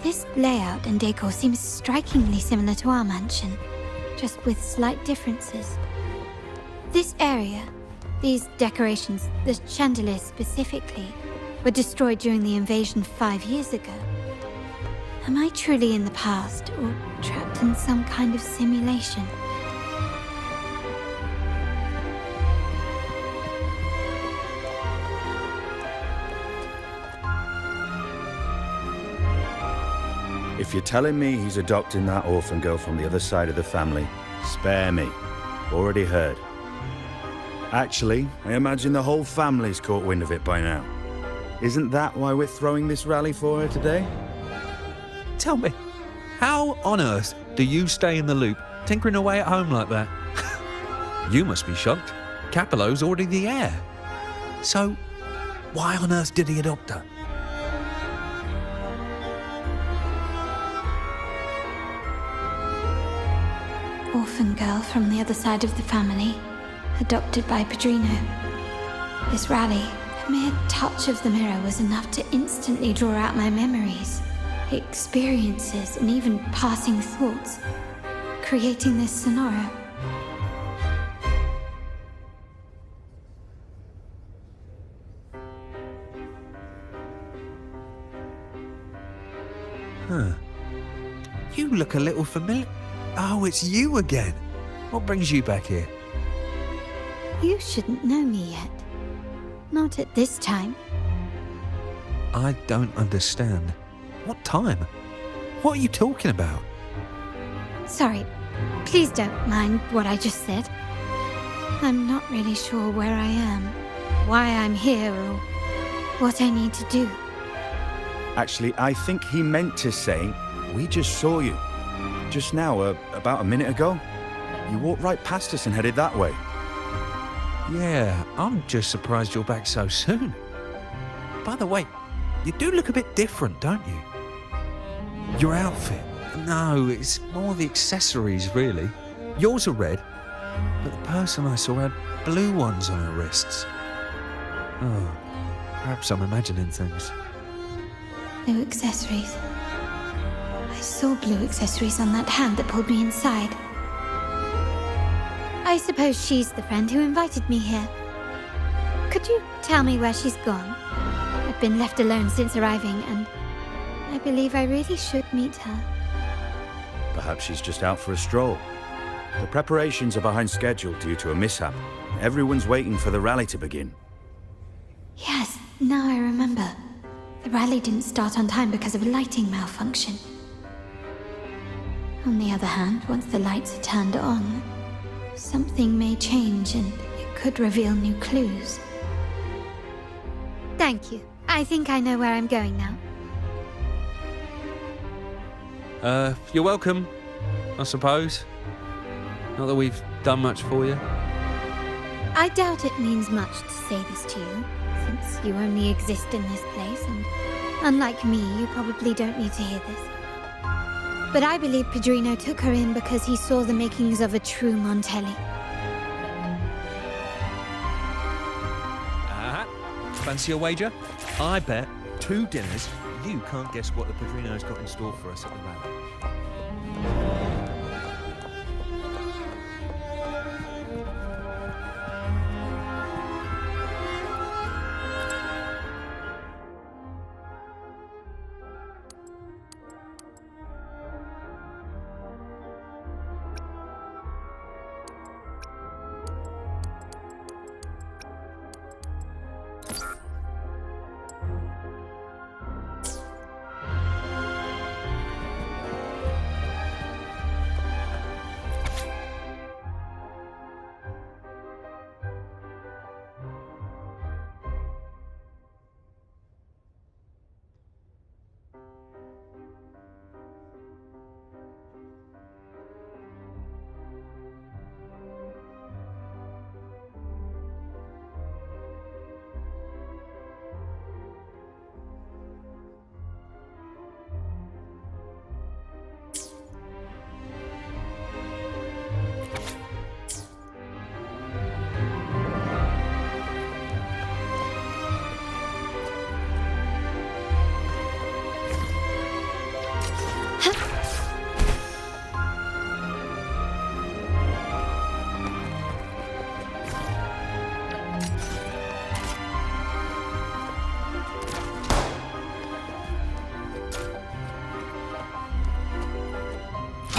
This layout and decor seems strikingly similar to our mansion, just with slight differences. This area, these decorations, the chandeliers specifically, were destroyed during the invasion 5 years ago. Am I truly in the past, or trapped in some kind of simulation? If you're telling me he's adopting that orphan girl from the other side of the family, spare me. Already heard. Actually, I imagine the whole family's caught wind of it by now. Isn't that why we're throwing this rally for her today? Tell me, how on earth do you stay in the loop, tinkering away at home like that? You must be shocked. Capello's already the heir. So, why on earth did he adopt her? Orphan girl from the other side of the family, adopted by Padrino. This rally, a mere touch of the mirror was enough to instantly draw out my memories, experiences, and even passing thoughts, creating this scenario. Huh. You look a little familiar. Oh, it's you again. What brings you back here? You shouldn't know me yet. Not at this time. I don't understand. What time? What are you talking about? Sorry, please don't mind what I just said. I'm not really sure where I am, why I'm here, or what I need to do. Actually, I think he meant to say, we just saw you. Just now, about a minute ago. You walked right past us and headed that way. Yeah, I'm just surprised you're back so soon. By the way, you do look a bit different, don't you? Your outfit. No, it's more the accessories, really. Yours are red, but the person I saw had blue ones on her wrists. Oh, perhaps I'm imagining things. Blue accessories. I saw blue accessories on that hand that pulled me inside. I suppose she's the friend who invited me here. Could you tell me where she's gone? I've been left alone since arriving, and I believe I really should meet her. Perhaps she's just out for a stroll. The preparations are behind schedule due to a mishap. Everyone's waiting for the rally to begin. Yes, now I remember. The rally didn't start on time because of a lighting malfunction. On the other hand, once the lights are turned on, something may change and it could reveal new clues. Thank you. I think I know where I'm going now. You're welcome, I suppose. Not that we've done much for you. I doubt it means much to say this to you, since you only exist in this place, and unlike me, you probably don't need to hear this. But I believe Padrino took her in because he saw the makings of a true Montelli. Fancy a wager? I bet 2 dinners you can't guess what the Padrino's got in store for us at the rally.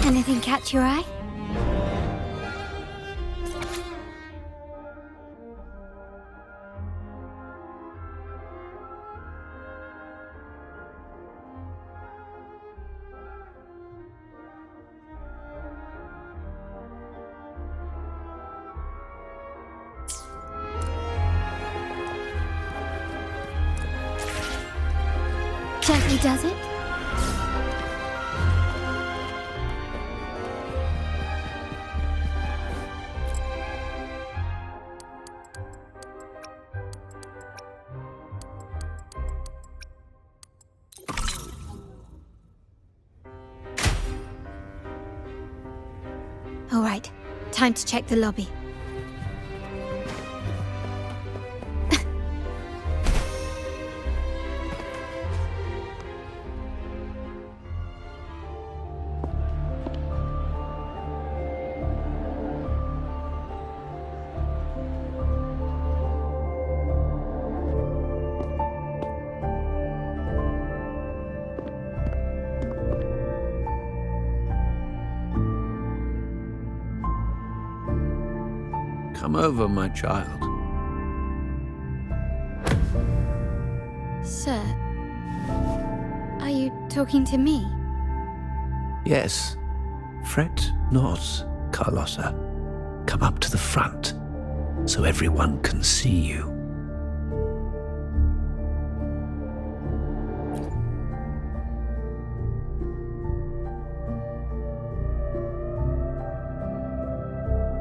Anything catch your eye? Gently does it? All right, time to check the lobby. Come over, my child. Sir, are you talking to me? Yes. Fret not, Charlotta. Come up to the front, so everyone can see you.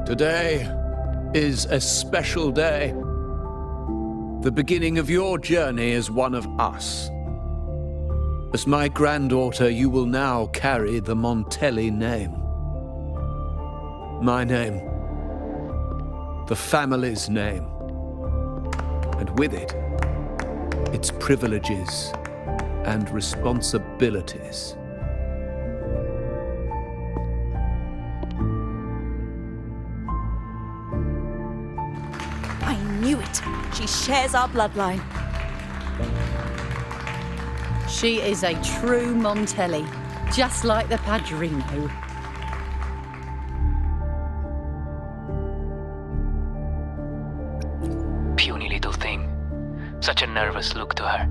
Today is a special day. The beginning of your journey as one of us. As my granddaughter, you will now carry the Montelli name. My name. The family's name. And with it, its privileges and responsibilities. I knew it. She shares our bloodline. She is a true Montelli, just like the Padrino. Puny little thing. Such a nervous look to her.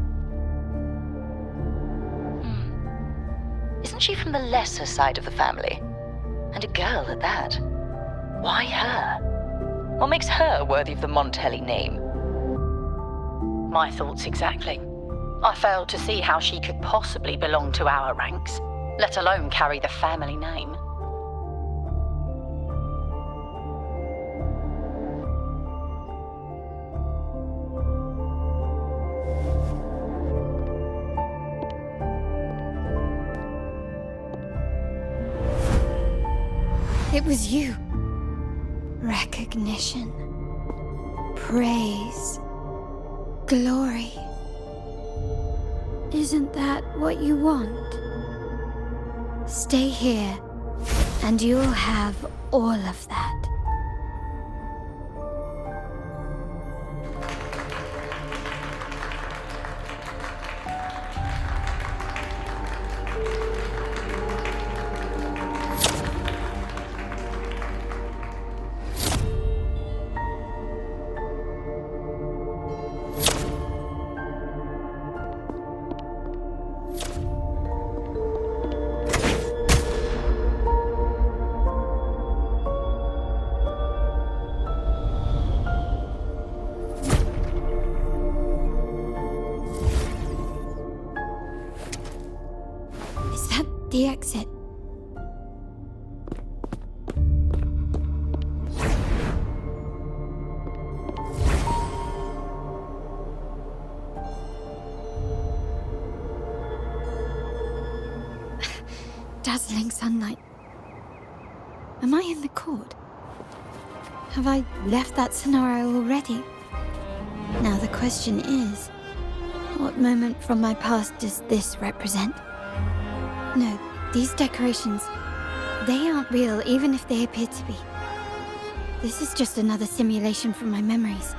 Isn't she from the lesser side of the family? And a girl at that. Why her? What makes her worthy of the Montelli name? My thoughts exactly. I failed to see how she could possibly belong to our ranks, let alone carry the family name. It was you. Recognition. Praise. Glory. Isn't that what you want? Stay here, and you'll have all of that. The exit. Dazzling sunlight. Am I in the court? Have I left that scenario already? Now the question is, what moment from my past does this represent? No, these decorations, they aren't real even if they appear to be. This is just another simulation from my memories.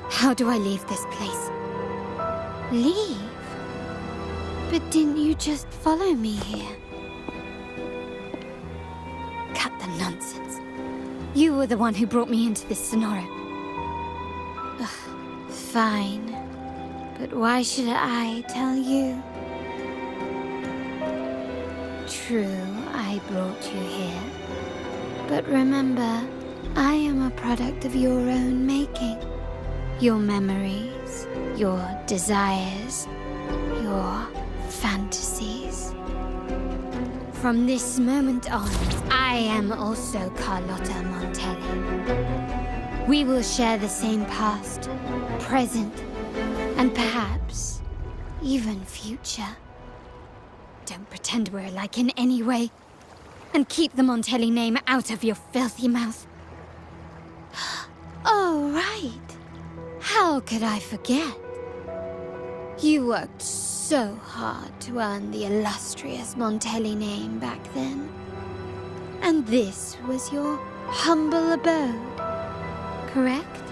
How do I leave this place? Leave? But didn't you just follow me here? Cut the nonsense. You were the one who brought me into this Sonora. Ugh, fine. But why should I tell you? True, I brought you here. But remember, I am a product of your own making. Your memories, your desires, your fantasies. From this moment on, I am also Charlotta Montelli. We will share the same past, present, and perhaps even future. Don't pretend we're alike in any way, and keep the Montelli name out of your filthy mouth. Oh, right. How could I forget? You worked so hard to earn the illustrious Montelli name back then. And this was your humble abode, correct?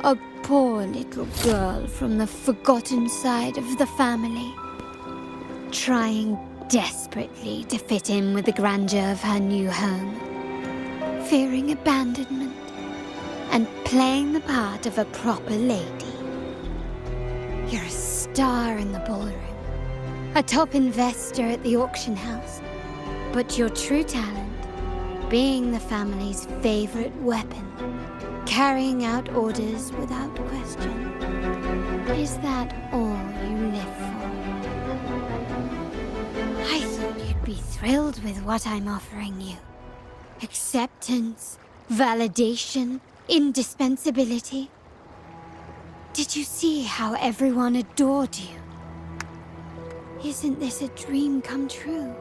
A poor little girl from the forgotten side of the family, trying desperately to fit in with the grandeur of her new home, fearing abandonment, and playing the part of a proper lady. You're a star in the ballroom, a top investor at the auction house, but your true talent, being the family's favorite weapon, carrying out orders without question. Is that all you live for? I thought you'd be thrilled with what I'm offering you. Acceptance, validation, indispensability. Did you see how everyone adored you? Isn't this a dream come true?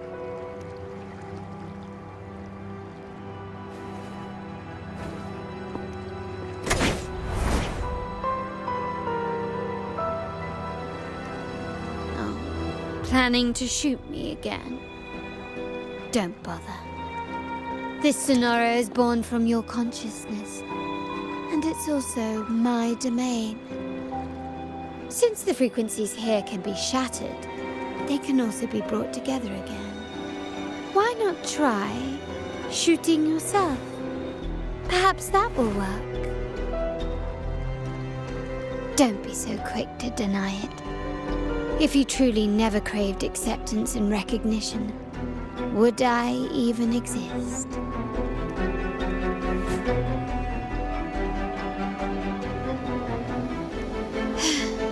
Planning to shoot me again? Don't bother. This Sonora is born from your consciousness, and it's also my domain. Since the frequencies here can be shattered, they can also be brought together again. Why not try shooting yourself? Perhaps that will work. Don't be so quick to deny it. If you truly never craved acceptance and recognition, would I even exist?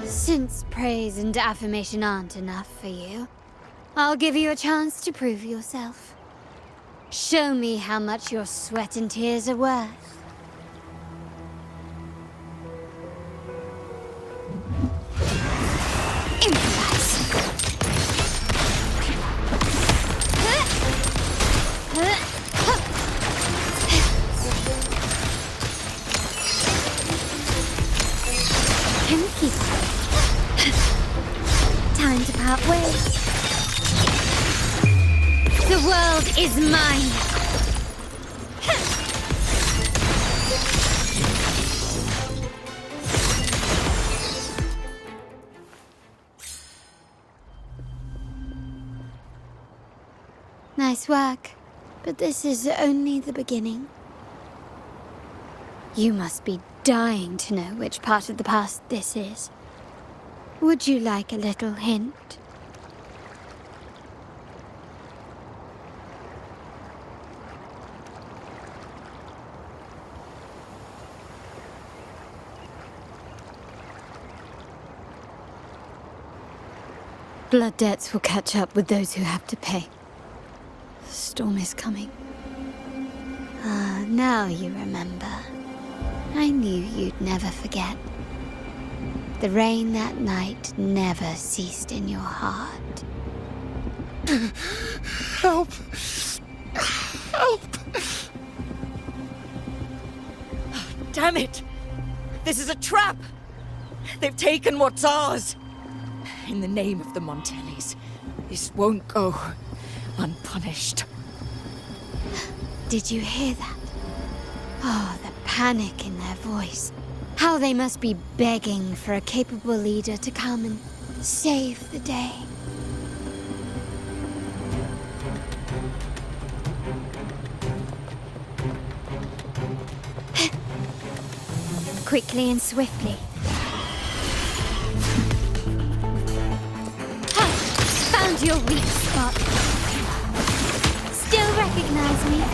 Since praise and affirmation aren't enough for you, I'll give you a chance to prove yourself. Show me how much your sweat and tears are worth. Time to part ways. The world is mine. Nice work, but this is only the beginning. You must be dying to know which part of the past this is. Would you like a little hint? Blood debts will catch up with those who have to pay. The storm is coming. Ah, now you remember. I knew you'd never forget. The rain that night never ceased in your heart. Help! Help! Damn it! This is a trap! They've taken what's ours! In the name of the Montellis, this won't go unpunished. Did you hear that? Oh, the panic in their voice. How they must be begging for a capable leader to come and save the day. Quickly and swiftly. Ha! Found your weak spot. Still recognize me?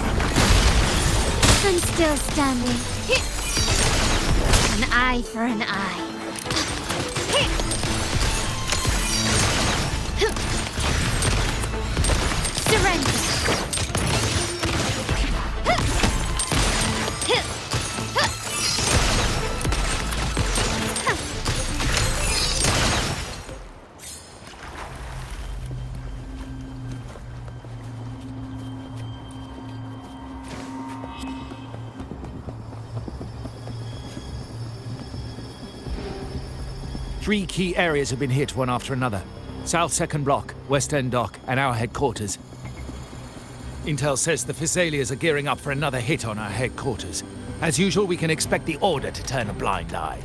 I'm still standing. An eye for an eye. Surrender. Three key areas have been hit one after another. South Second Block, West End Dock, and our headquarters. Intel says the Thessalians are gearing up for another hit on our headquarters. As usual, we can expect the Order to turn a blind eye.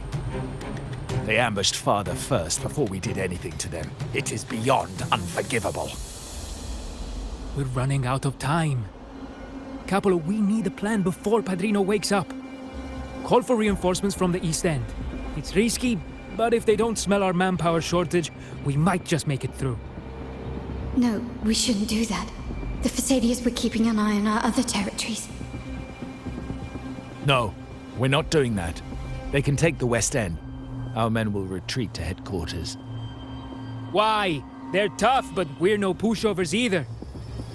They ambushed Father first before we did anything to them. It is beyond unforgivable. We're running out of time. Capolo, we need a plan before Padrino wakes up. Call for reinforcements from the East End. It's risky, but if they don't smell our manpower shortage, we might just make it through. No, we shouldn't do that. The Thessalians were keeping an eye on our other territories. No, we're not doing that. They can take the West End. Our men will retreat to headquarters. Why? They're tough, but we're no pushovers either.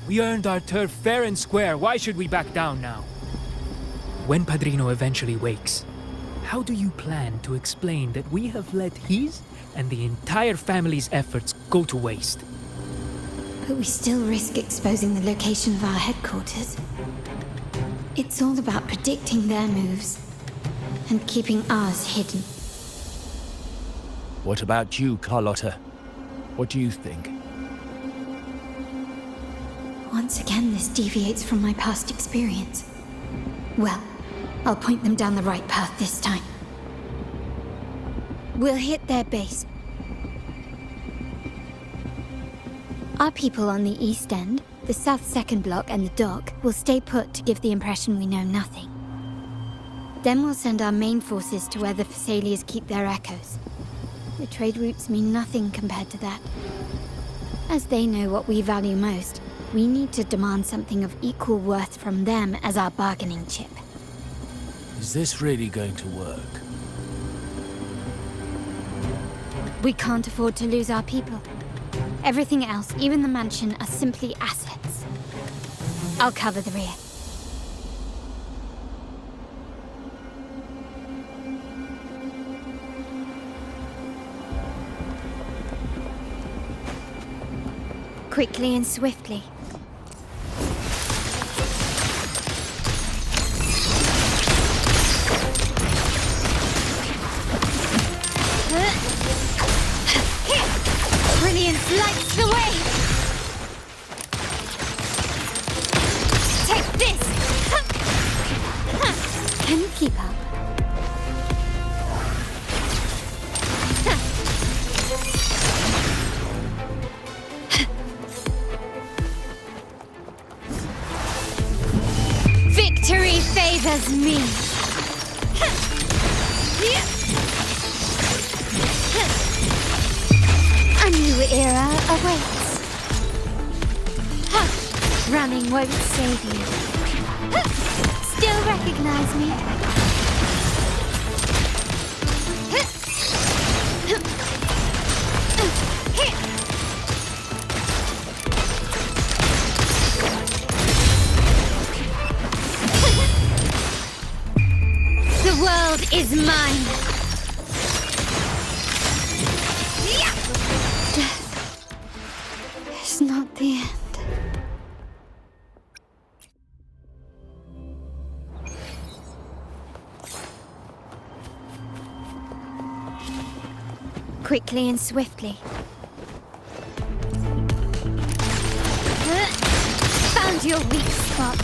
We earned our turf fair and square. Why should we back down now? When Padrino eventually wakes, how do you plan to explain that we have let his and the entire family's efforts go to waste? But we still risk exposing the location of our headquarters. It's all about predicting their moves and keeping ours hidden. What about you, Charlotta? What do you think? Once again, this deviates from my past experience. Well, I'll point them down the right path this time. We'll hit their base. Our people on the East End, the South Second Block and the Dock will stay put to give the impression we know nothing. Then we'll send our main forces to where the Thessalians keep their echoes. The trade routes mean nothing compared to that. As they know what we value most, we need to demand something of equal worth from them as our bargaining chip. Is this really going to work? We can't afford to lose our people. Everything else, even the mansion, are simply assets. I'll cover the rear. Quickly and swiftly. Brilliance lights the way! Take this! Can you keep up? Victory favors me! A new era awaits. Running won't save you. Still recognize me? The world is mine. It's not the end. Quickly and swiftly. Found your weak spot.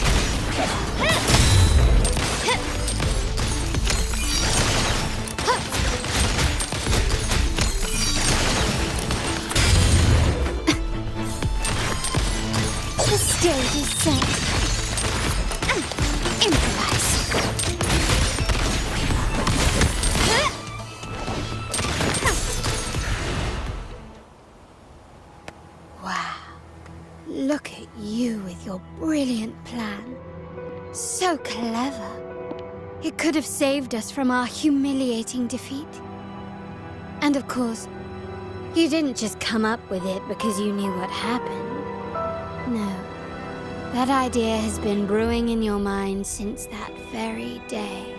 The stage is set. Improvise. Wow. Look at you with your brilliant plan. So clever. It could have saved us from our humiliating defeat. And of course, you didn't just come up with it because you knew what happened. No. That idea has been brewing in your mind since that very day.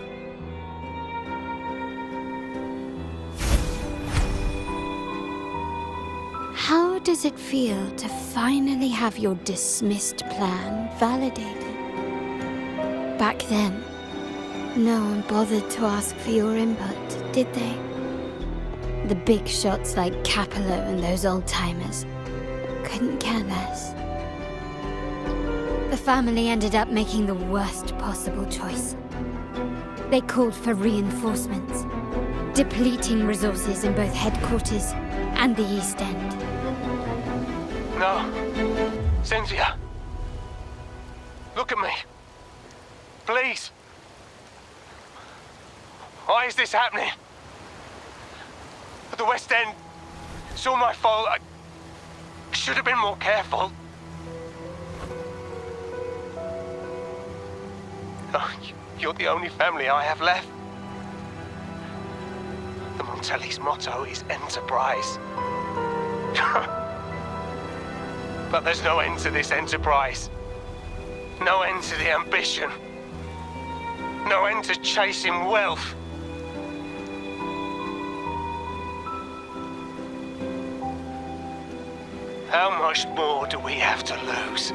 How does it feel to finally have your dismissed plan validated? Back then, no one bothered to ask for your input, did they? The big shots like Capello and those old-timers couldn't care less. The family ended up making the worst possible choice. They called for reinforcements, depleting resources in both headquarters and the East End. No. Cynthia. Look at me. Please. Why is this happening? The West End. It's all my fault. I should have been more careful. Oh, you're the only family I have left. The Montelli's motto is enterprise. But there's no end to this enterprise. No end to the ambition. No end to chasing wealth. How much more do we have to lose?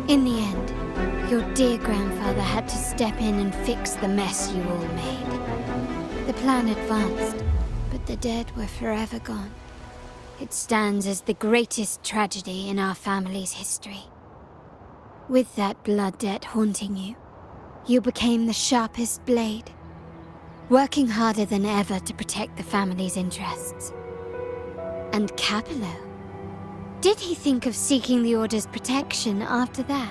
In the end, your dear grandfather had to step in and fix the mess you all made. The plan advanced, but the dead were forever gone. It stands as the greatest tragedy in our family's history. With that blood debt haunting you, you became the sharpest blade, working harder than ever to protect the family's interests. And Capello? Did he think of seeking the Order's protection after that?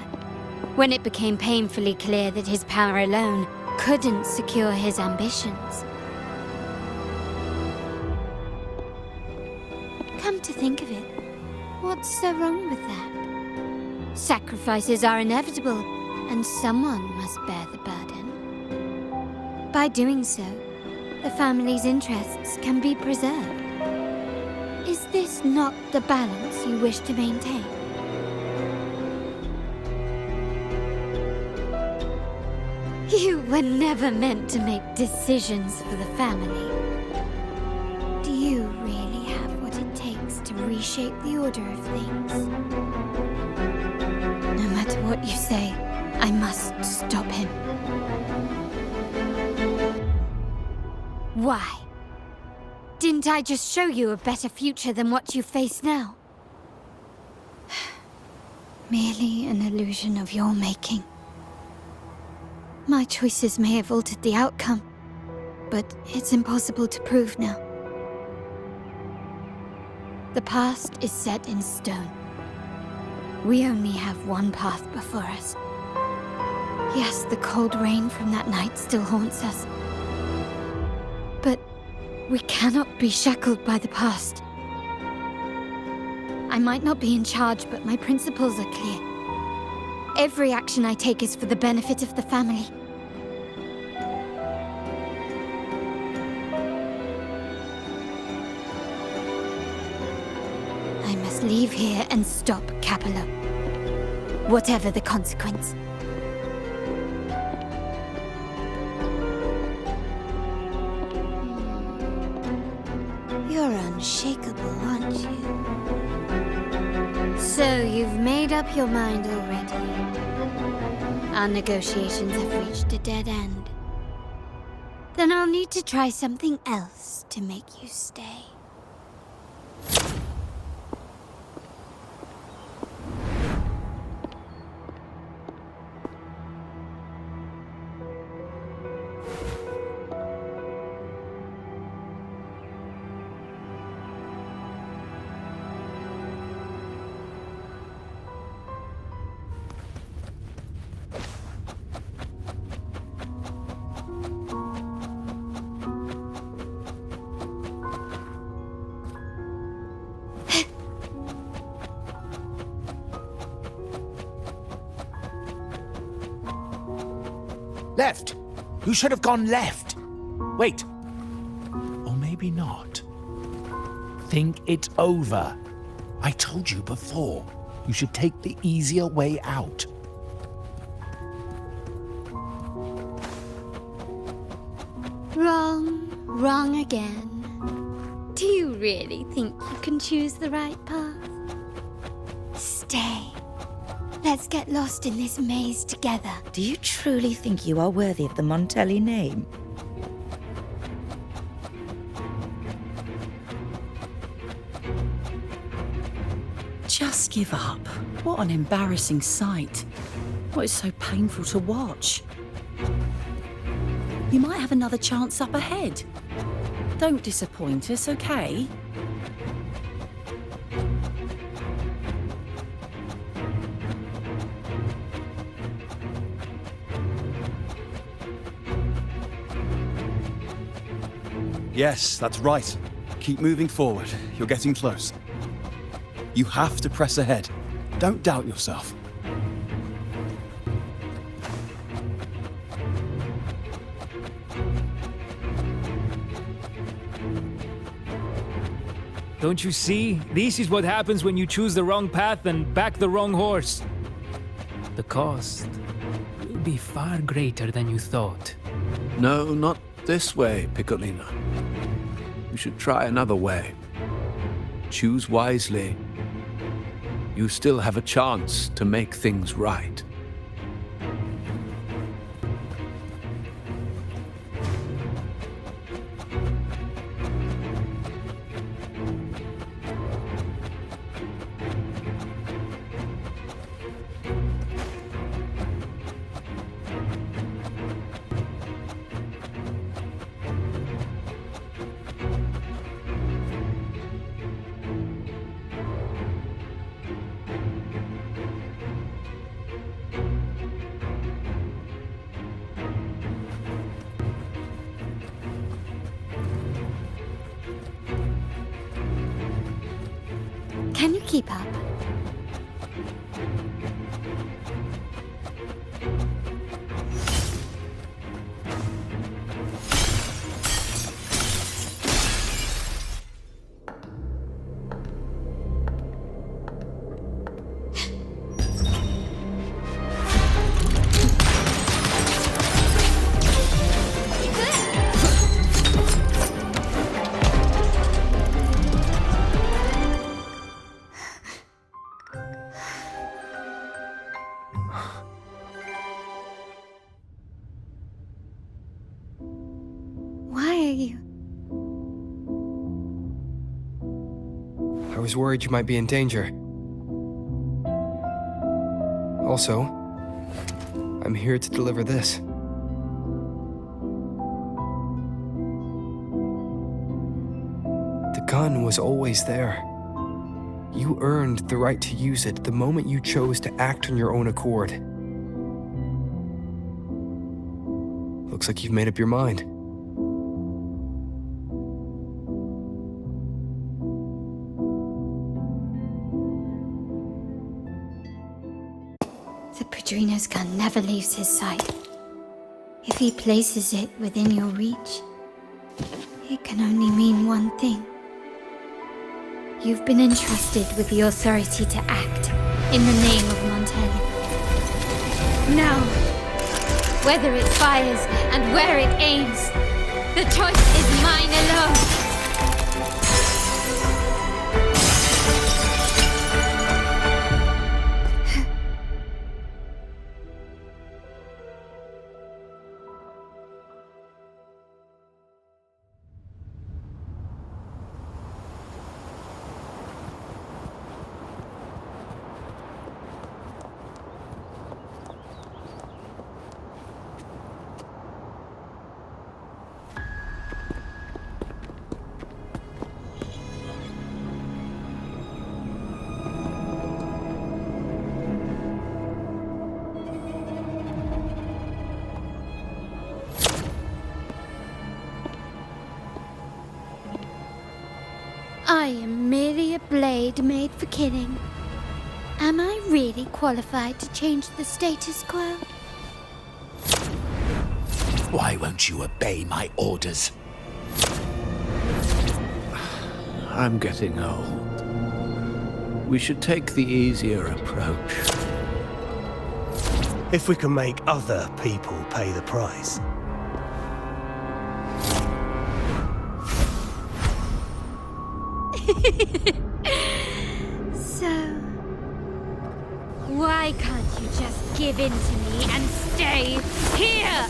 When it became painfully clear that his power alone couldn't secure his ambitions? Come to think of it, what's so wrong with that? Sacrifices are inevitable, and someone must bear the burden. By doing so, the family's interests can be preserved. Is this not the balance you wish to maintain? You were never meant to make decisions for the family. Do you really have what it takes to reshape the order of things? No matter what you say, I must stop him. Why? Didn't I just show you a better future than what you face now? Merely an illusion of your making. My choices may have altered the outcome, but it's impossible to prove now. The past is set in stone. We only have one path before us. Yes, the cold rain from that night still haunts us. But we cannot be shackled by the past. I might not be in charge, but my principles are clear. Every action I take is for the benefit of the family. I must leave here and stop Capello, whatever the consequence. You're unshakable, aren't you? So you've made up your mind already. Our negotiations have reached a dead end. Then I'll need to try something else to make you stay. Left! You should have gone left! Wait. Or maybe not. Think it over. I told you before. You should take the easier way out. Wrong again. Do you really think you can choose the right path? Stay. Let's get lost in this maze together. Do you truly think you are worthy of the Montelli name? Just give up. What an embarrassing sight. What is so painful to watch? You might have another chance up ahead. Don't disappoint us, okay? Yes, that's right. Keep moving forward. You're getting close. You have to press ahead. Don't doubt yourself. Don't you see? This is what happens when you choose the wrong path and back the wrong horse. The cost will be far greater than you thought. No, not this way, Piccolina. You should try another way. Choose wisely. You still have a chance to make things right. Can you keep up? I was worried you might be in danger. Also, I'm here to deliver this. The gun was always there. You earned the right to use it the moment you chose to act on your own accord. Looks like you've made up your mind. The Padrino's gun never leaves his sight. If he places it within your reach, it can only mean one thing. You've been entrusted with the authority to act in the name of Montelli. Now, whether it fires and where it aims, the choice is mine alone. I am merely a blade made for killing. Am I really qualified to change the status quo? Why won't you obey my orders? I'm getting old. We should take the easier approach. If we can make other people pay the price. So, why can't you just give in to me and stay here?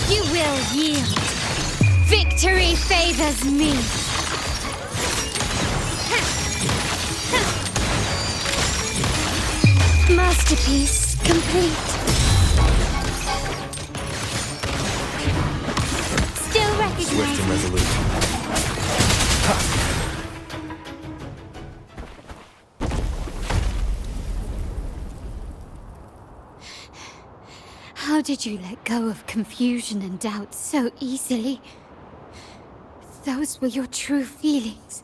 You will yield. Victory favors me. Masterpiece complete. Still recognized. Swift and resolute. How did you let go of confusion and doubt so easily? Those were your true feelings.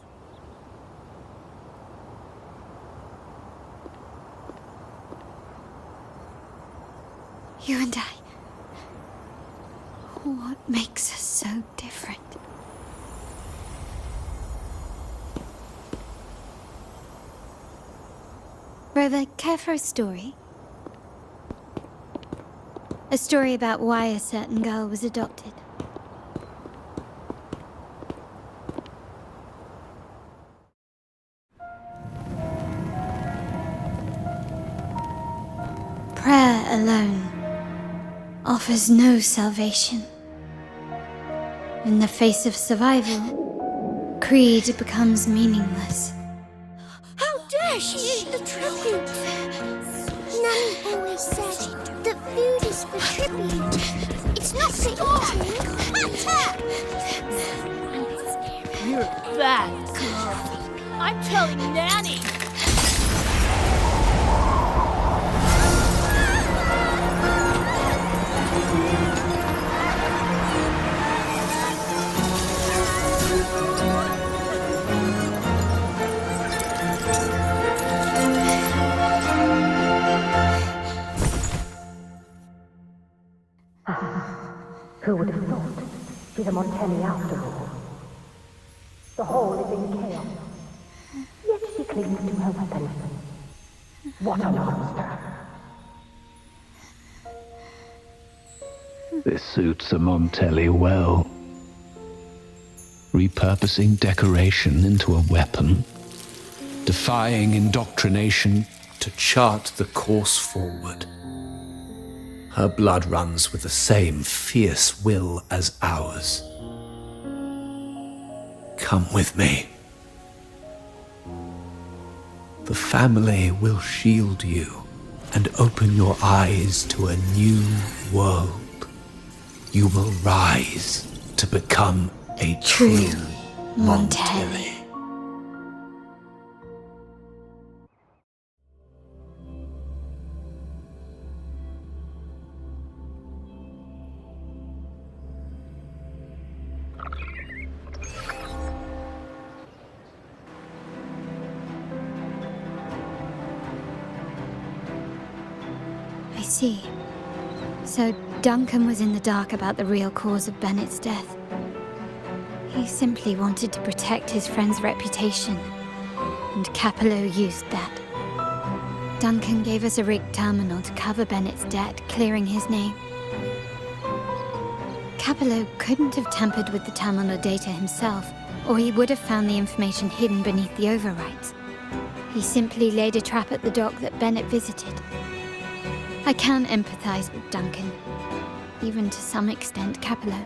You and I. What makes us so different? Brother, care for a story? A story about why a certain girl was adopted. Prayer alone offers no salvation. In the face of survival, creed becomes meaningless. How dare she eat the tribute? Nanny always said that food is for tribute. It's not for eating. You're a bad girl. I'm telling Nanny. Who would have thought? She's a Montelli after all. The hall is in chaos. Yet she clings to her weapon. What a monster! This suits a Montelli well. Repurposing decoration into a weapon, defying indoctrination to chart the course forward. Her blood runs with the same fierce will as ours. Come with me. The family will shield you and open your eyes to a new world. You will rise to become a true Montelli. I see. So Duncan was in the dark about the real cause of Bennett's death. He simply wanted to protect his friend's reputation, and Capello used that. Duncan gave us a rigged terminal to cover Bennett's debt, clearing his name. Capello couldn't have tampered with the terminal data himself, or he would have found the information hidden beneath the overwrites. He simply laid a trap at the dock that Bennett visited. I can empathize with Duncan, even to some extent Capello.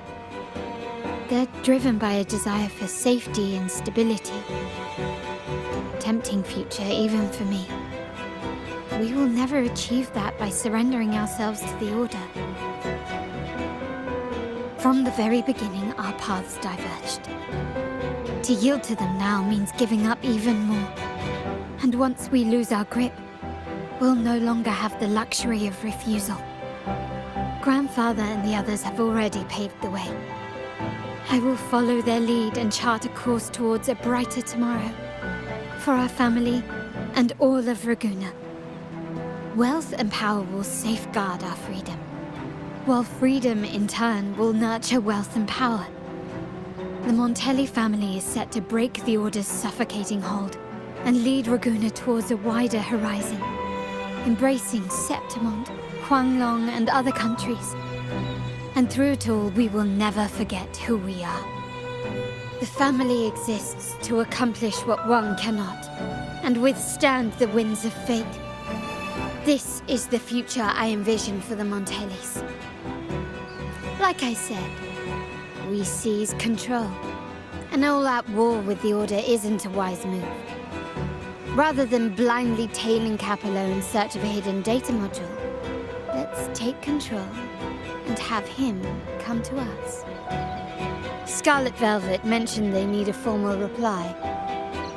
They're driven by a desire for safety and stability. Tempting future, even for me. We will never achieve that by surrendering ourselves to the Order. From the very beginning, our paths diverged. To yield to them now means giving up even more. And once we lose our grip, we'll no longer have the luxury of refusal. Grandfather and the others have already paved the way. I will follow their lead and chart a course towards a brighter tomorrow. For our family and all of Raguna. Wealth and power will safeguard our freedom, while freedom in turn will nurture wealth and power. The Montelli family is set to break the Order's suffocating hold and lead Raguna towards a wider horizon, embracing Septimond, Huanglong, and other countries. And through it all, we will never forget who we are. The family exists to accomplish what one cannot, and withstand the winds of fate. This is the future I envision for the Montellis. Like I said, we seize control. An all-out war with the Order isn't a wise move. Rather than blindly tailing Capello in search of a hidden data module, let's take control and have him come to us. Scarlet Velvet mentioned they need a formal reply,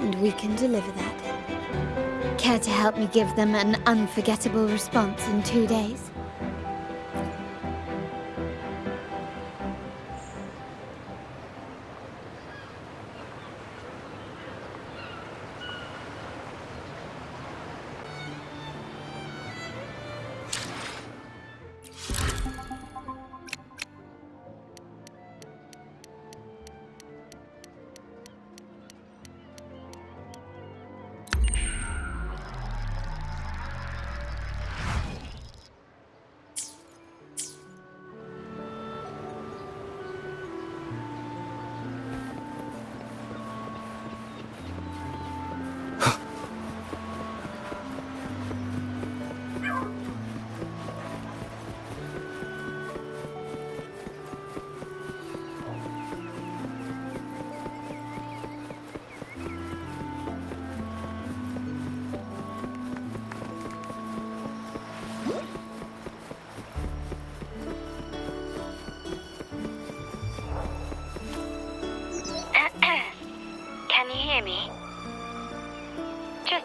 and we can deliver that. Care to help me give them an unforgettable response in 2 days?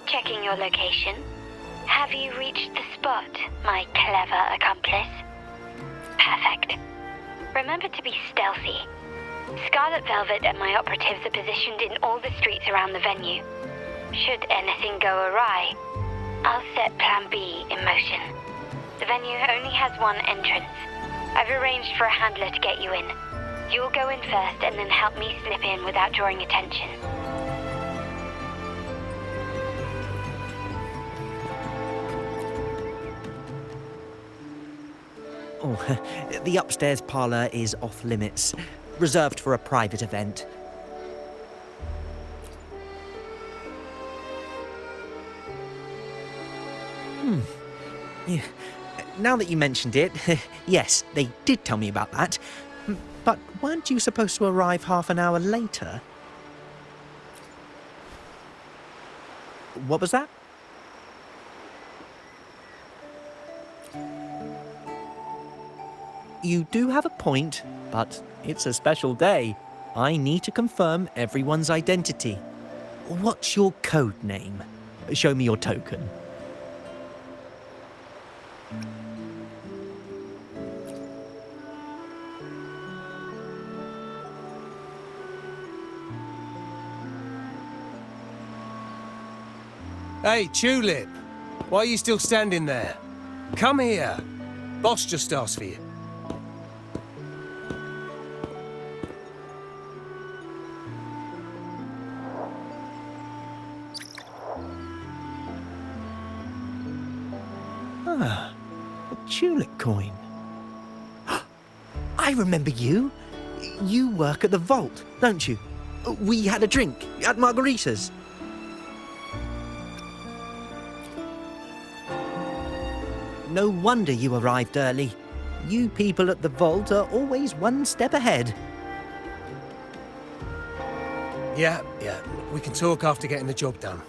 Checking your location. Have you reached the spot, my clever accomplice? Perfect. Remember to be stealthy. Scarlet Velvet and my operatives are positioned in all the streets around the venue. Should anything go awry, I'll set Plan B in motion. The venue only has one entrance. I've arranged for a handler to get you in. You'll go in first and then help me slip in without drawing attention. Oh, the upstairs parlour is off limits, reserved for a private event. Yeah. Now that you mentioned it, yes, they did tell me about that. But weren't you supposed to arrive half an hour later? What was that? You do have a point, but it's a special day. I need to confirm everyone's identity. What's your code name? Show me your token. Hey, Tulip! Why are you still standing there? Come here. Boss just asked for you. Ah, a tulip coin. I remember you. You work at the vault, don't you? We had a drink at Margarita's. No wonder you arrived early. You people at the vault are always one step ahead. Yeah, we can talk after getting the job done.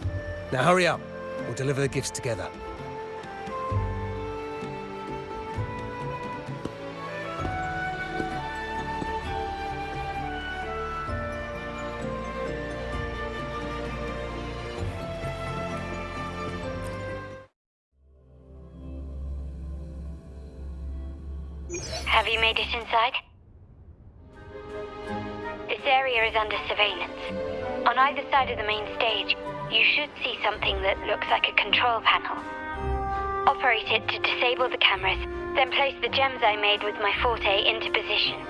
Now hurry up. We'll deliver the gifts together. Yeah. Have you made it inside? This area is under surveillance. On either side of the main stage, you should see something that looks like a control panel. Operate it to disable the cameras, then place the gems I made with my forte into position.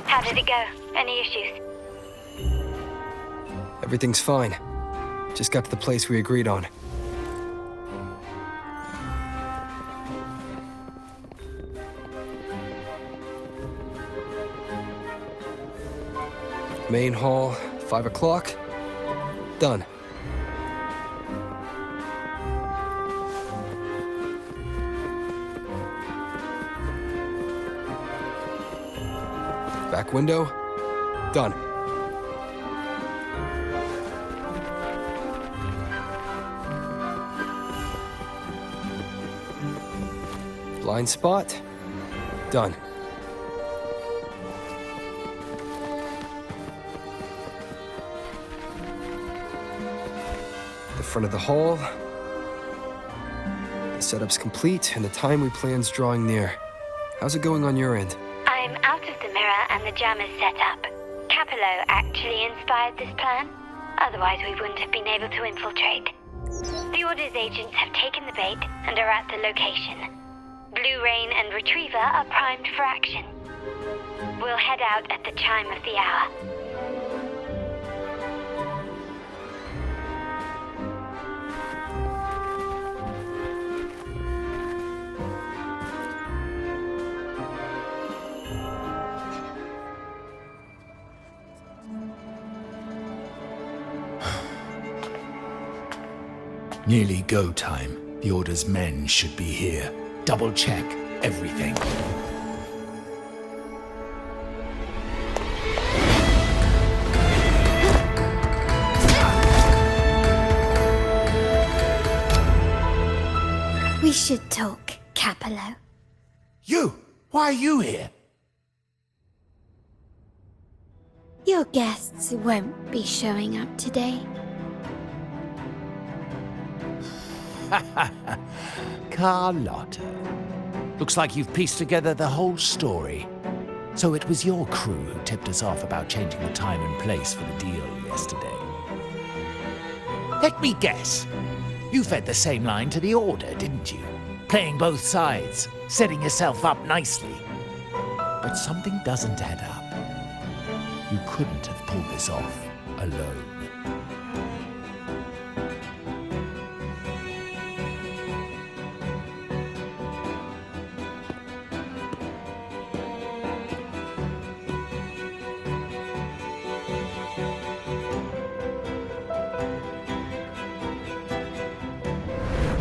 How did it go? Any issues? Everything's fine. Just got to the place we agreed on. Main hall, 5 o'clock. Done. Back window, done. Blind spot, done. The front of the hall. The setup's complete, and the time we plan's drawing near. How's it going on your end? I'm out of the mirror and the jam is set up. Capello actually inspired this plan. Otherwise, we wouldn't have been able to infiltrate. The Order's agents have taken the bait and are at the location. Blue Rain and Retriever are primed for action. We'll head out at the chime of the hour. Nearly go time. The Order's men should be here. Double check everything. We should talk, Capello. You! Why are you here? Your guests won't be showing up today. Charlotta. Looks like you've pieced together the whole story. So it was your crew who tipped us off about changing the time and place for the deal yesterday. Let me guess. You fed the same line to the Order, didn't you? Playing both sides, setting yourself up nicely. But something doesn't add up. You couldn't have pulled this off alone.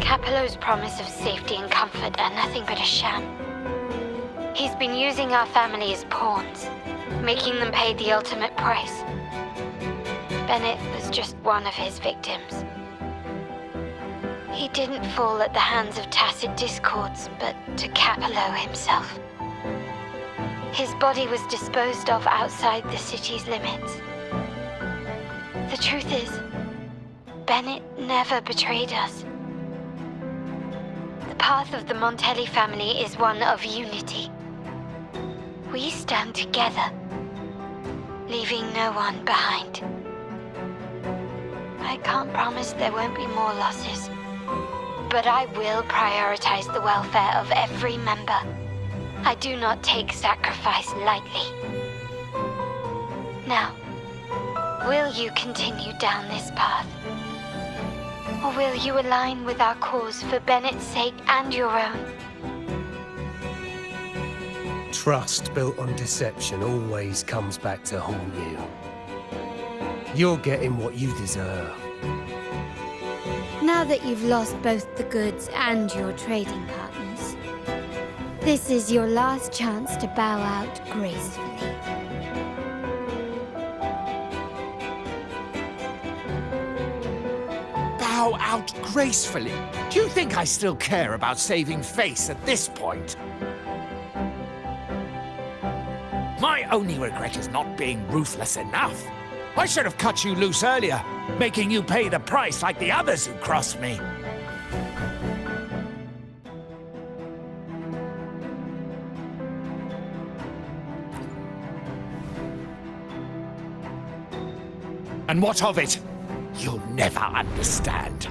Capello's promise of safety and comfort are nothing but a sham. He's been using our family as pawns, making them pay the ultimate price. Bennett was just one of his victims. He didn't fall at the hands of tacit discords, but to Capello himself. His body was disposed of outside the city's limits. The truth is, Bennett never betrayed us. The path of the Montelli family is one of unity. We stand together, leaving no one behind. I can't promise there won't be more losses, but I will prioritize the welfare of every member. I do not take sacrifice lightly. Now, will you continue down this path? Or will you align with our cause for Bennett's sake and your own? Trust built on deception always comes back to haunt you. You're getting what you deserve. Now that you've lost both the goods and your trading partners, this is your last chance to bow out gracefully. Bow out gracefully? Do you think I still care about saving face at this point? My only regret is not being ruthless enough. I should have cut you loose earlier, making you pay the price like the others who crossed me. And what of it? You'll never understand.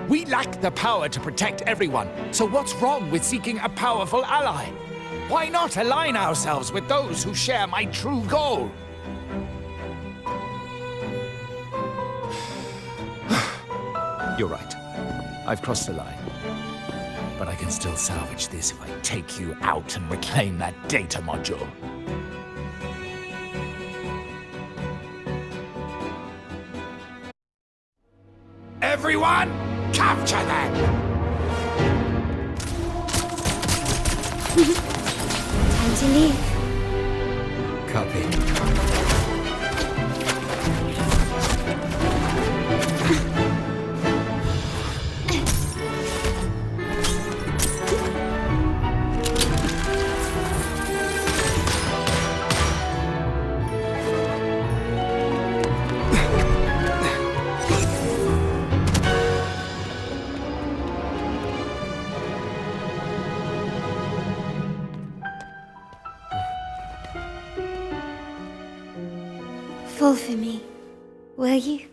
We lack the power to protect everyone, so what's wrong with seeking a powerful ally? Why not align ourselves with those who share my true goal? You're right. I've crossed the line. But I can still salvage this if I take you out and reclaim that data module. Everyone, capture them! Time to leave. Copy. Fall for me, will you?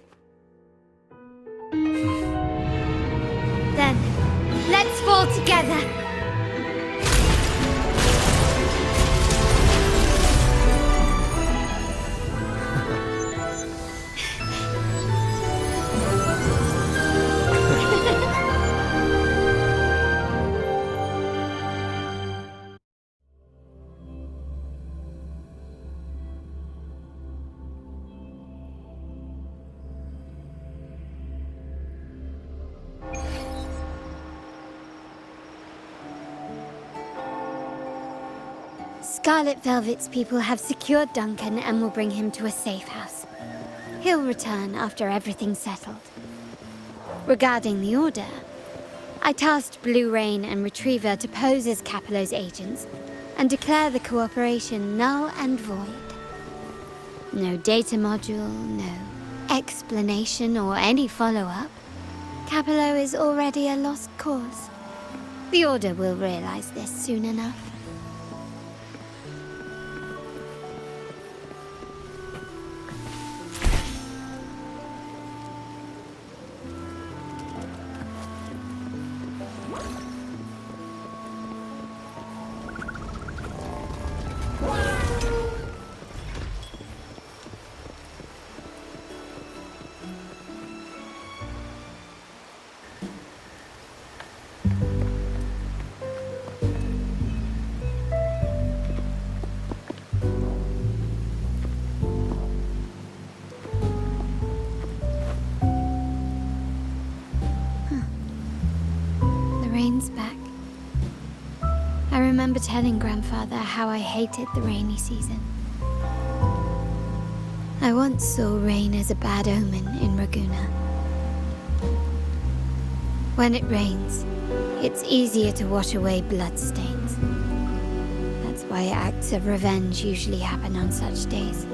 Then, let's fall together! Scarlet Velvet's people have secured Duncan and will bring him to a safe house. He'll return after everything's settled. Regarding the Order, I tasked Blue Rain and Retriever to pose as Capello's agents and declare the cooperation null and void. No data module, no explanation or any follow-up. Capello is already a lost cause. The Order will realize this soon enough. Back. I remember telling Grandfather how I hated the rainy season. I once saw rain as a bad omen in Raguna. When it rains, it's easier to wash away bloodstains. That's why acts of revenge usually happen on such days.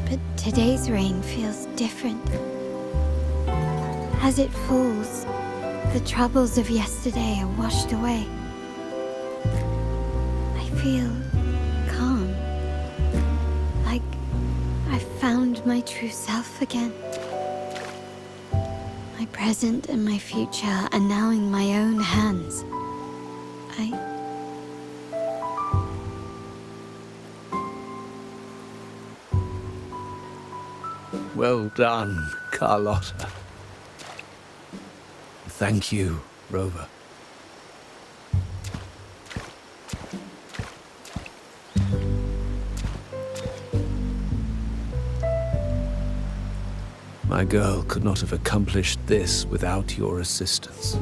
But today's rain feels different. As it falls, the troubles of yesterday are washed away. I feel calm. Like I've found my true self again. My present and my future are now in my own hands. Well done, Charlotta. Thank you, Rover. My girl could not have accomplished this without your assistance.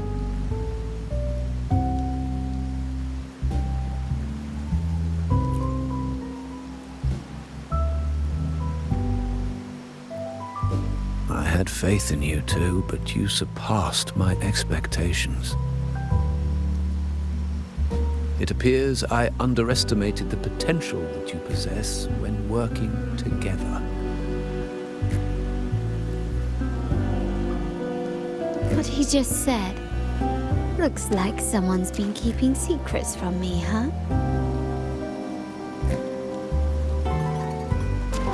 I had faith in you too, but you surpassed my expectations. It appears I underestimated the potential that you possess when working together. What he just said. Looks like someone's been keeping secrets from me, huh?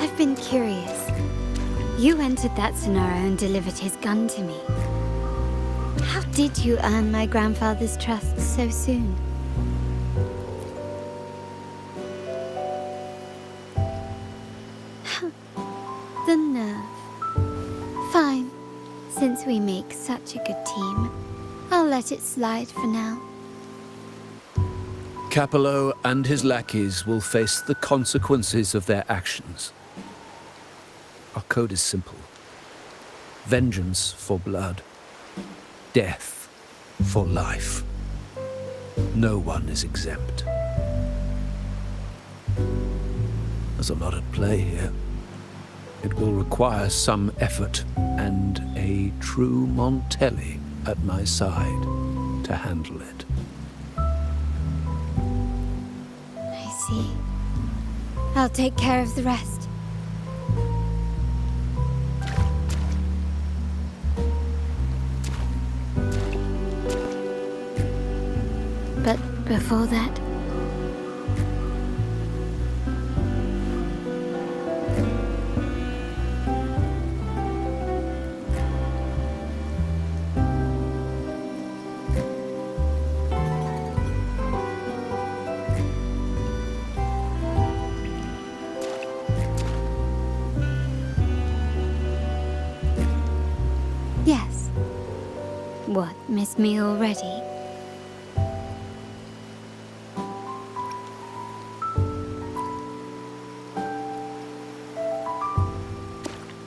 I've been curious. You entered that Sonora and delivered his gun to me. How did you earn my grandfather's trust so soon? The nerve. Fine. Since we make such a good team, I'll let it slide for now. Capello and his lackeys will face the consequences of their actions. Our code is simple. Vengeance for blood. Death for life. No one is exempt. There's a lot at play here. It will require some effort and a true Montelli at my side to handle it. I see. I'll take care of the rest. But before that... Yes. What, miss me already?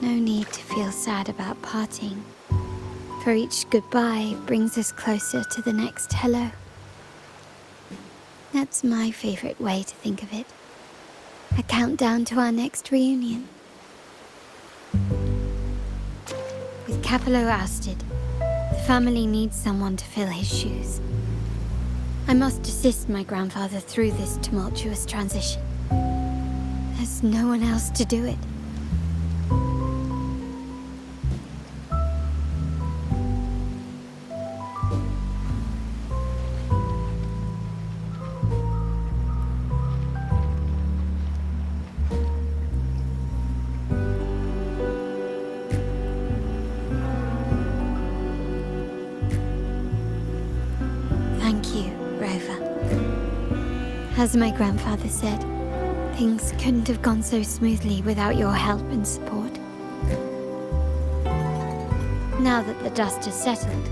No need to feel sad about parting, for each goodbye brings us closer to the next hello. That's my favorite way to think of it. A countdown to our next reunion. With Capello ousted, the family needs someone to fill his shoes. I must assist my grandfather through this tumultuous transition. There's no one else to do it. Thank you, Rover. As my grandfather said, things couldn't have gone so smoothly without your help and support. Now that the dust has settled,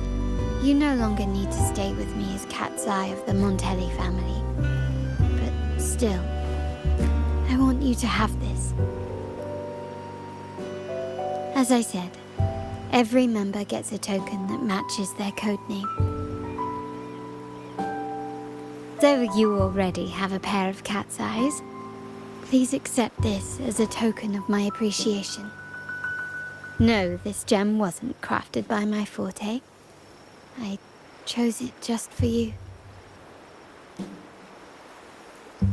you no longer need to stay with me as cat's eye of the Montelli family. But still, I want you to have this. As I said, every member gets a token that matches their codename. Though you already have a pair of cat's eyes, please accept this as a token of my appreciation. No, this gem wasn't crafted by my forte. I chose it just for you.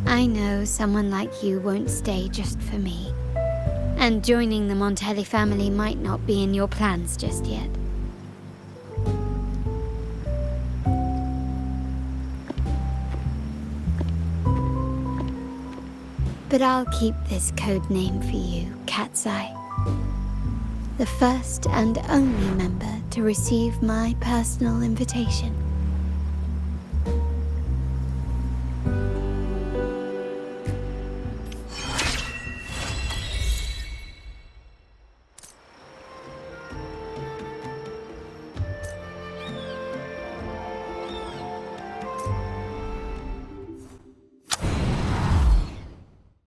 I know someone like you won't stay just for me, and joining the Montelli family might not be in your plans just yet. But I'll keep this code name for you, Cat's Eye. The first and only member to receive my personal invitation.